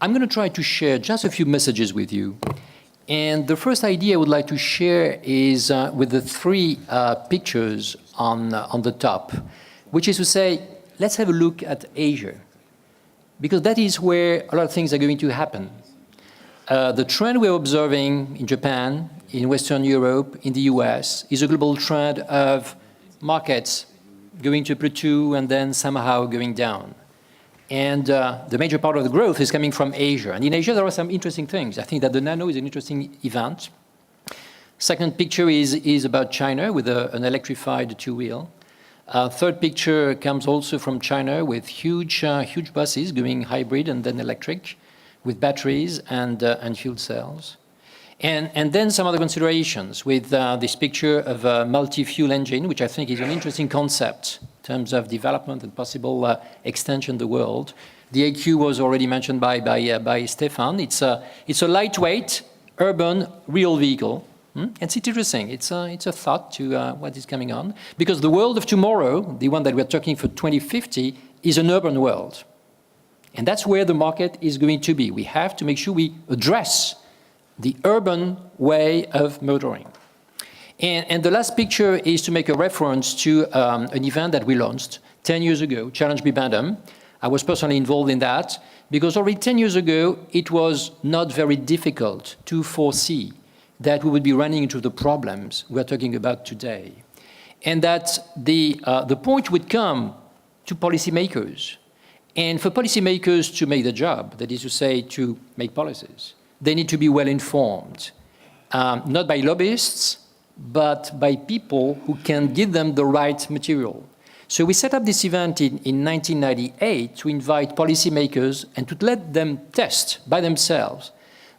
I'm going to try to share just a few messages with you. And the first idea I would like to share is with the three pictures on the top, which is to say, let's have a look at Asia, because that is where a lot of things are going to happen. The trend we're observing in Japan, in Western Europe, in the US, is a global trend of markets going to plateau and then somehow going down. And the major part of the growth is coming from Asia. And in Asia, there are some interesting things. I think that the Nano is an interesting event. Second picture is about China with an electrified two-wheel. Third picture comes also from China with huge buses going hybrid and then electric with batteries and fuel cells. And then some other considerations with this picture of a multi-fuel engine, which I think is an interesting concept in terms of development and possible extension in the world. The AQ was already mentioned by Stefan. It's a lightweight, urban, real vehicle. It's interesting. It's a thought to what is coming on. Because the world of tomorrow, the one that we're talking for 2050, is an urban world. And that's where the market is going to be. We have to make sure we address the urban way of motoring. And the last picture is to make a reference to an event that we launched 10 years ago, Challenge Bibendum. I was personally involved in that because already 10 years ago, it was not very difficult to foresee that we would be running into the problems we're talking about today. And that the point would come to policymakers. And for policymakers to make the job, that is to say, to make policies, they need to be well informed, not by lobbyists, but by people who can give them the right material. So we set up this event in 1998 to invite policymakers and to let them test by themselves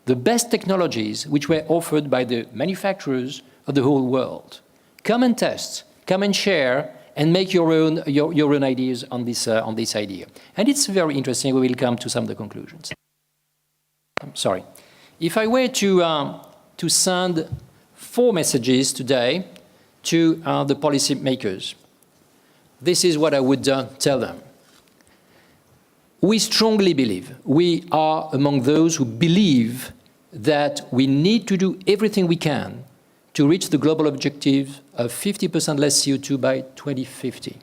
the best technologies which were offered by the manufacturers of the whole world. Come and test, come and share, and make your own ideas on this idea. And it's very interesting. We will come to some of the conclusions. I'm sorry. If I were to send 4 messages today to the policymakers, this is what I would tell them. We strongly believe, we are among those who believe that we need to do everything we can to reach the global objective of 50% less CO2 by 2050.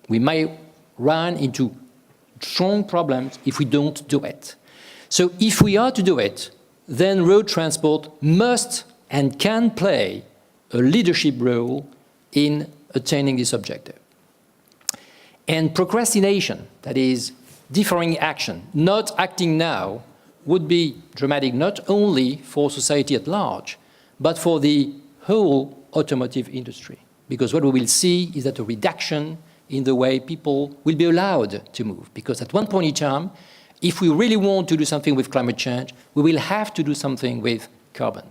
We may run into strong problems if we don't do it. So if we are to do it, then road transport must and can play a leadership role in attaining this objective. And procrastination, that is, deferring action, not acting now, would be dramatic not only for society at large, but for the whole automotive industry. Because what we will see is that a reduction in the way people will be allowed to move. Because at one point in time, if we really want to do something with climate change, we will have to do something with carbon.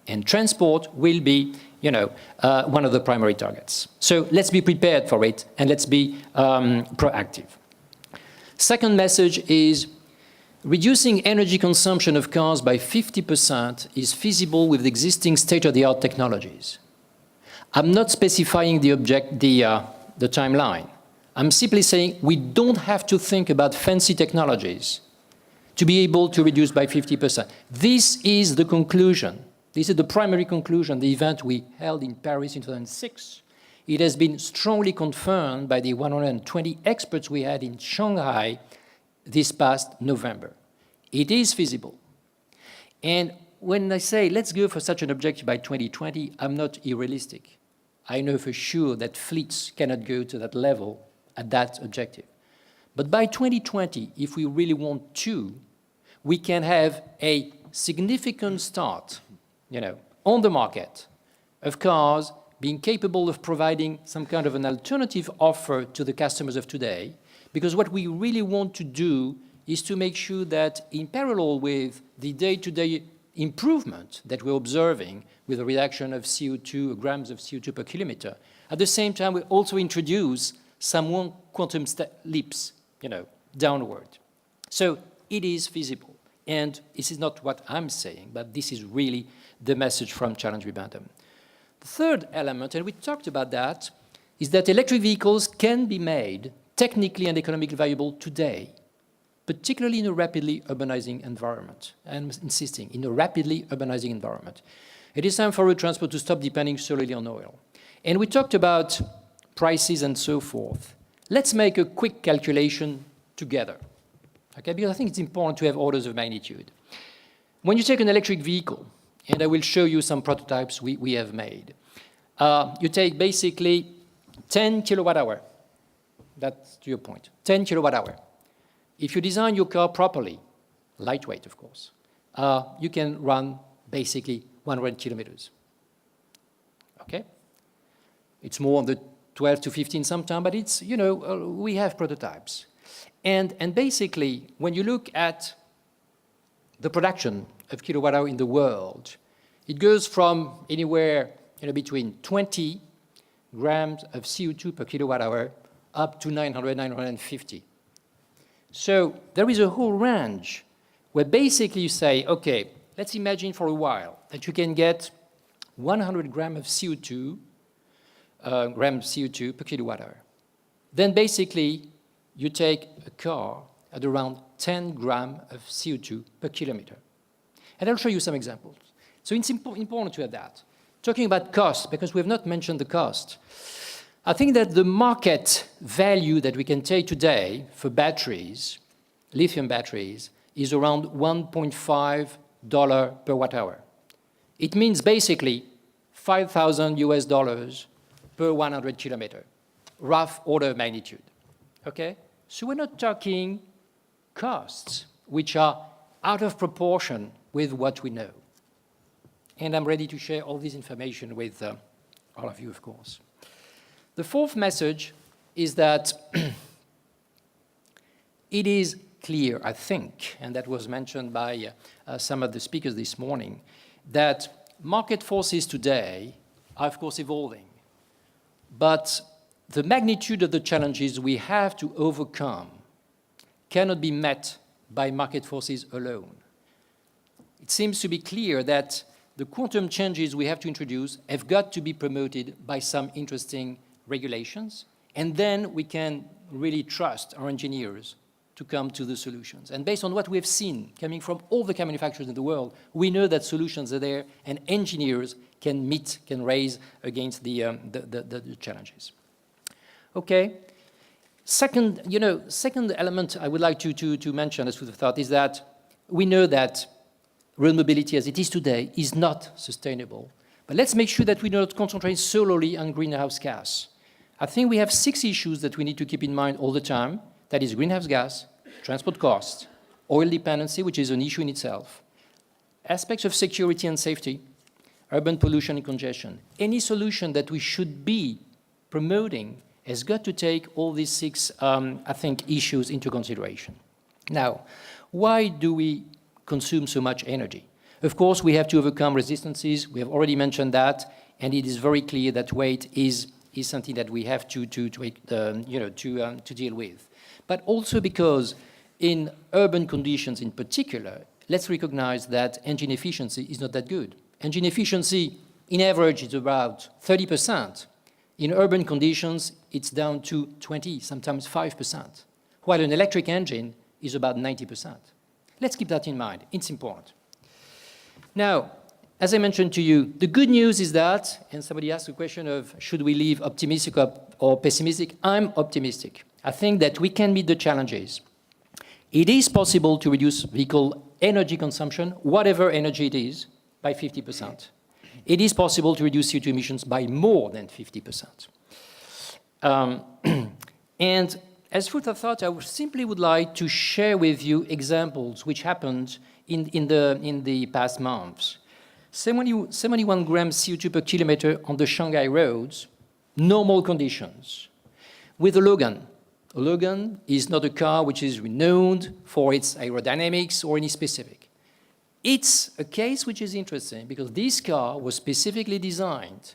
And transport will be, one of the primary targets. So let's be prepared for it, and let's be proactive. Second message is reducing energy consumption of cars by 50% is feasible with existing state-of-the-art technologies. I'm not specifying the timeline. I'm simply saying we don't have to think about fancy technologies to be able to reduce by 50%. This is the conclusion. This is the primary conclusion, the event we held in Paris in 2006. It has been strongly confirmed by the 120 experts we had in Shanghai this past November. It is feasible. And when I say let's go for such an objective by 2020, I'm not unrealistic. I know for sure that fleets cannot go to that level at that objective. But by 2020, if we really want to, we can have a significant start, on the market of cars being capable of providing some kind of an alternative offer to the customers of today. Because what we really want to do is to make sure that in parallel with the day-to-day improvement that we're observing with a reduction of CO2, grams of CO2 per kilometer, at the same time we also introduce some quantum leaps, downward. So it is feasible. And this is not what I'm saying, but this is really the message from Challenge Bibendum. The third element, and we talked about that, is that electric vehicles can be made technically and economically viable today. particularly in a rapidly urbanizing environment. I'm insisting, in a rapidly urbanizing environment. It is time for road transport to stop depending solely on oil. And we talked about prices and so forth. Let's make a quick calculation together, okay? Because I think it's important to have orders of magnitude. When you take an electric vehicle, and I will show you some prototypes we have made, you take basically 10 kilowatt hour. That's to your point, 10 kilowatt hour. If you design your car properly, lightweight of course, you can run basically 100 kilometers, okay? It's more on the 12 to 15 sometimes, but it's, you know, we have prototypes. And basically, when you look at the production of kilowatt hour in the world, it goes from anywhere, you know, between 20 grams of CO2 per kilowatt hour up to 900, 950. So there is a whole range where basically you say, okay, let's imagine for a while that you can get 100 grams of CO2, per kilowatt hour. Then basically you take a car at around 10 grams of CO2 per kilometer. And I'll show you some examples. So it's important to have that. Talking about cost, because we have not mentioned the cost. I think that the market value that we can take today for batteries, lithium batteries, is around $1.5 per watt hour. It means basically $5,000 US per 100 kilometer, rough order of magnitude, okay? So we're not talking costs which are out of proportion with what we know. And I'm ready to share all this information with all of you, of course. The fourth message is that it is clear, I think, and that was mentioned by some of the speakers this morning, that market forces today are, of course, evolving. But the magnitude of the challenges we have to overcome cannot be met by market forces alone. It seems to be clear that the quantum changes we have to introduce have got to be promoted by some interesting regulations, and then we can really trust our engineers to come to the solutions. And based on what we have seen coming from all the car manufacturers in the world, we know that solutions are there and engineers can raise against the challenges. Okay. Second element I would like to mention as food for thought is that we know that road mobility as it is today is not sustainable. But let's make sure that we do not concentrate solely on greenhouse gas. I think we have 6 issues that we need to keep in mind all the time. That is greenhouse gas, transport costs, oil dependency, which is an issue in itself, aspects of security and safety, urban pollution and congestion. Any solution that we should be promoting has got to take all these 6, I think, issues into consideration. Now, why do we consume so much energy? Of course, we have to overcome resistances. We have already mentioned that, and it is very clear that weight is something that we have to deal with. But also because in urban conditions in particular, let's recognize that engine efficiency is not that good. Engine efficiency, in average, is about 30%. In urban conditions, it's down to 20, sometimes 5%, while an electric engine is about 90%. Let's keep that in mind. It's important. Now, as I mentioned to you, the good news is that, and somebody asked the question of should we live optimistic or pessimistic, I'm optimistic. I think that we can meet the challenges. It is possible to reduce vehicle energy consumption, whatever energy it is, by 50%. It is possible to reduce CO2 emissions by more than 50%. And as food for thought, I simply would like to share with you examples which happened in the past months. 71 grams CO2 per kilometer on the Shanghai roads, normal conditions. With a Logan. A Logan is not a car which is renowned for its aerodynamics or any specific. It's a case which is interesting because this car was specifically designed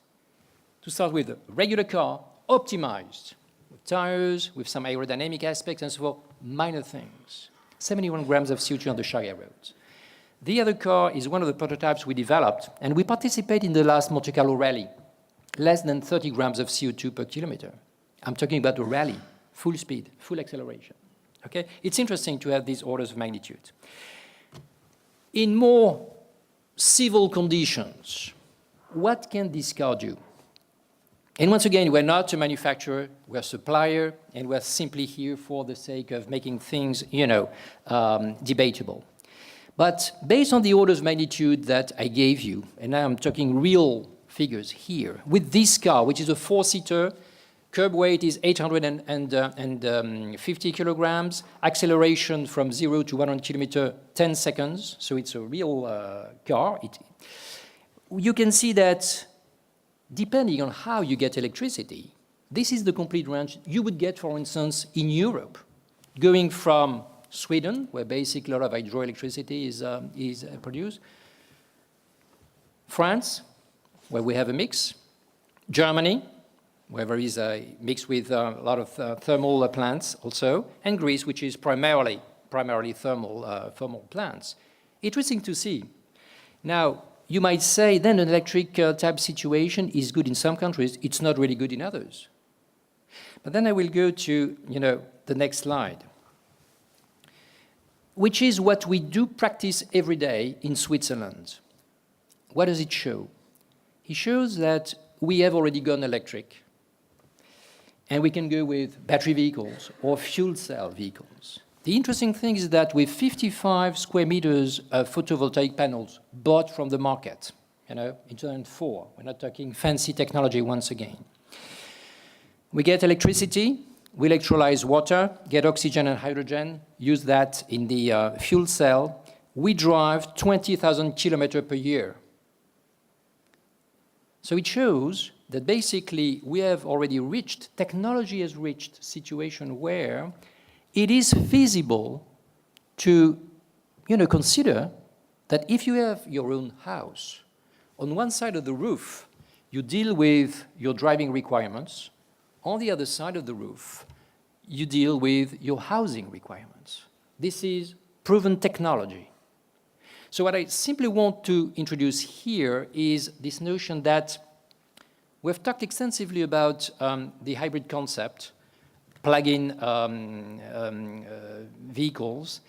to start with a regular car, optimized, with tires, with some aerodynamic aspects and so forth, minor things. 71 grams of CO2 on the Shanghai roads. The other car is one of the prototypes we developed, and we participated in the last Monte Carlo rally. Less than 30 grams of CO2 per kilometer. I'm talking about a rally, full speed, full acceleration. Okay? It's interesting to have these orders of magnitude. In more civil conditions, what can this car do? And once again, we're not a manufacturer, we're a supplier, and we're simply here for the sake of making things, debatable. But based on the orders of magnitude that I gave you, and now I'm talking real figures here, with this car, which is a 4-seater, curb weight is 850 kilograms, acceleration from 0 to 100 kilometers, 10 seconds, so it's a real car. You can see that depending on how you get electricity, this is the complete range you would get, for instance, in Europe, going from Sweden, where basically a lot of hydroelectricity is produced, France, where we have a mix, Germany, where there is a mix with a lot of thermal plants also, and Greece, which is primarily thermal plants. Interesting to see. Now, you might say then an electric type situation is good in some countries, it's not really good in others. But then I will go to, the next slide, which is what we do practice every day in Switzerland. What does it show? It shows that we have already gone electric, and we can go with battery vehicles or fuel cell vehicles. The interesting thing is that with 55 square meters of photovoltaic panels bought from the market, in 2004, we're not talking fancy technology once again. We get electricity, we electrolyze water, get oxygen and hydrogen, use that in the fuel cell. We drive 20,000 kilometers per year. So it shows that basically we have already reached, technology has reached a situation where it is feasible to, consider that if you have your own house, on one side of the roof, you deal with your driving requirements. On the other side of the roof, you deal with your housing requirements. This is proven technology. So what I simply want to introduce here is this notion that we've talked extensively about the hybrid concept, plug-in vehicles.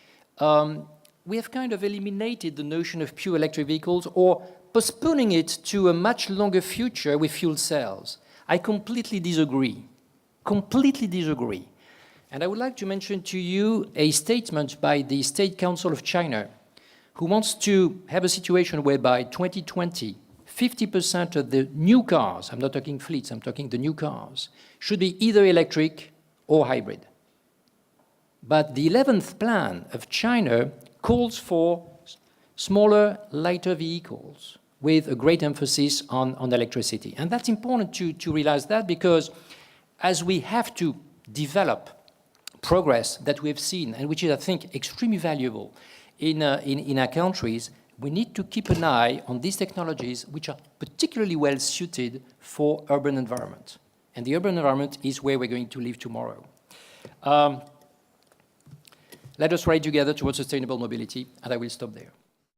We have kind of eliminated the notion of pure electric vehicles or postponing it to a much longer future with fuel cells. I completely disagree. And I would like to mention to you a statement by the State Council of China, who wants to have a situation where by 2020, 50% of the new cars, I'm not talking fleets, I'm talking the new cars, should be either electric or hybrid. But the 11th plan of China calls for smaller, lighter vehicles with a great emphasis on electricity. And that's important to realize that, because as we have to develop progress that we have seen, and which is, I think, extremely valuable in our countries, we need to keep an eye on these technologies which are particularly well suited for urban environment. And the urban environment is where we're going to live tomorrow. Let us ride together towards sustainable mobility, and I will stop there.